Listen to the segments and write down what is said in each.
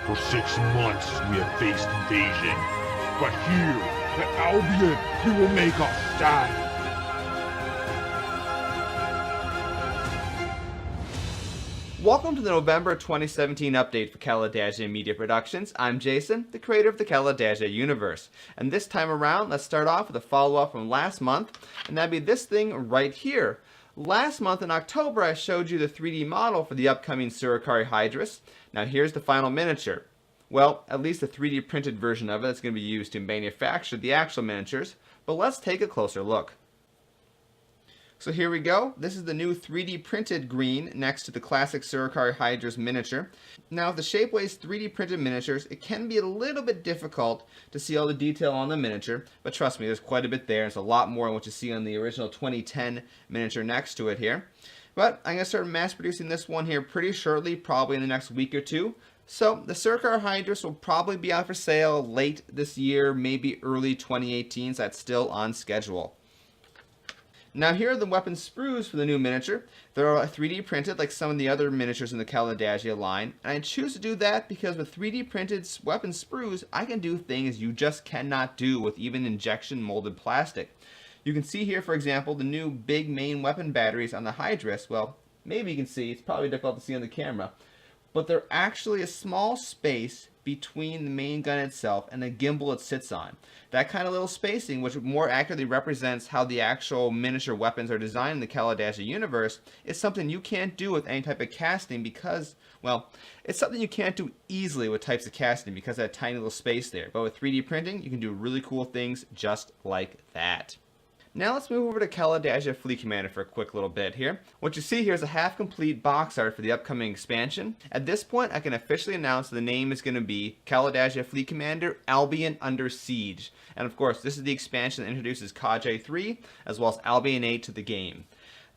For 6 months we have faced invasion, but here, at Albion, we will make our stand. Welcome to the November 2017 update for Kalidasia Media Productions. I'm Jason, the creator of the Kalidasia Universe. And this time around, let's start off with a follow-up from last month, and that'd be this thing right here. Last month in October, I showed you the 3D model for the upcoming Surakari Hydrus. Now here's the final miniature. Well, at least the 3D printed version of it that's going to be used to manufacture the actual miniatures, but let's take a closer look. So here we go. This is the new 3D printed green next to the classic Surakari Hydrus miniature. Now, with the Shapeways 3D printed miniatures, it can be a little bit difficult to see all the detail on the miniature, but trust me, there's quite a bit there. It's a lot more than what you see on the original 2010 miniature next to it here. But I'm going to start mass producing this one here pretty shortly, probably in the next week or two. So the Surakari Hydrus will probably be out for sale late this year, maybe early 2018, so that's still on schedule. Now here are the weapon sprues for the new miniature. They're 3D printed like some of the other miniatures in the Kalidasia line, and I choose to do that because with 3D printed weapon sprues, I can do things you just cannot do with even injection molded plastic. You can see here, for example, the new big main weapon batteries on the Hydrus. Well, maybe you can see, it's probably difficult to see on the camera, but they're actually a small space between the main gun itself and the gimbal it sits on. That kind of little spacing, which more accurately represents how the actual miniature weapons are designed in the Kalidasia universe, is something you can't do with any type of casting because, well, it's something you can't do easily with types of casting because of that tiny little space there. But with 3D printing, you can do really cool things just like that. Now let's move over to Kalidasia Fleet Commander for a quick little bit here. What you see here is a half-complete box art for the upcoming expansion. At this point, I can officially announce the name is going to be Kalidasia Fleet Commander Albion Under Siege. And of course, this is the expansion that introduces Kaj 3 as well as Albion 8 to the game.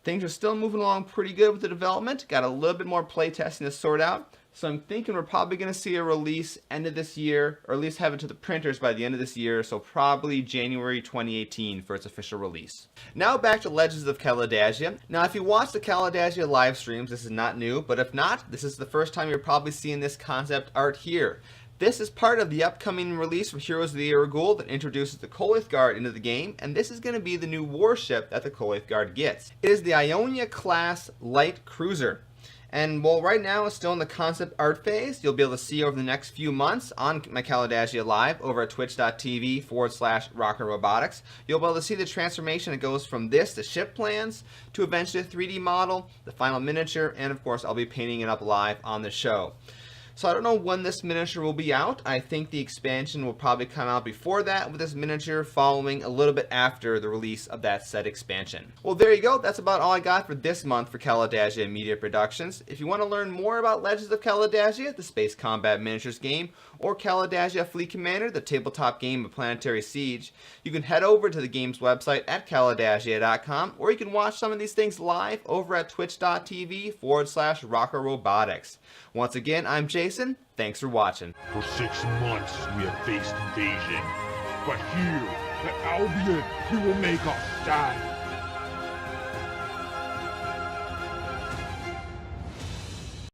Things are still moving along pretty good with the development. Got a little bit more playtesting to sort out. So I'm thinking we're probably going to see a release end of this year, or at least have it to the printers by the end of this year, so probably January 2018 for its official release. Now back to Legends of Kalidasia. Now if you watch the Kalidasia live streams, this is not new, but if not, this is the first time you're probably seeing this concept art here. This is part of the upcoming release for Heroes of the Iragul that introduces the Colayth Guard into the game, and this is going to be the new warship that the Colayth Guard gets. It is the Ionia class light cruiser. And while right now it's still in the concept art phase, you'll be able to see over the next few months on my Kalidasia Live over at twitch.tv/RockerRobotics. You'll be able to see the transformation that goes from this, the ship plans, to eventually a 3D model, the final miniature, and of course I'll be painting it up live on the show. So I don't know when this miniature will be out. I think the expansion will probably come out before that, with this miniature following a little bit after the release of that said expansion. Well, there you go. That's about all I got for this month for Kalidasia Media Productions. If you want to learn more about Legends of Kalidasia, the space combat miniatures game, or Kalidasia Fleet Commander, the tabletop game of Planetary Siege, you can head over to the game's website at kalidasia.com, or you can watch some of these things live over at twitch.tv/RockerRobotics. Once again, I'm Jason. Thanks for watching. For 6 months we have faced invasion, but here, at Albion, we will make our stand.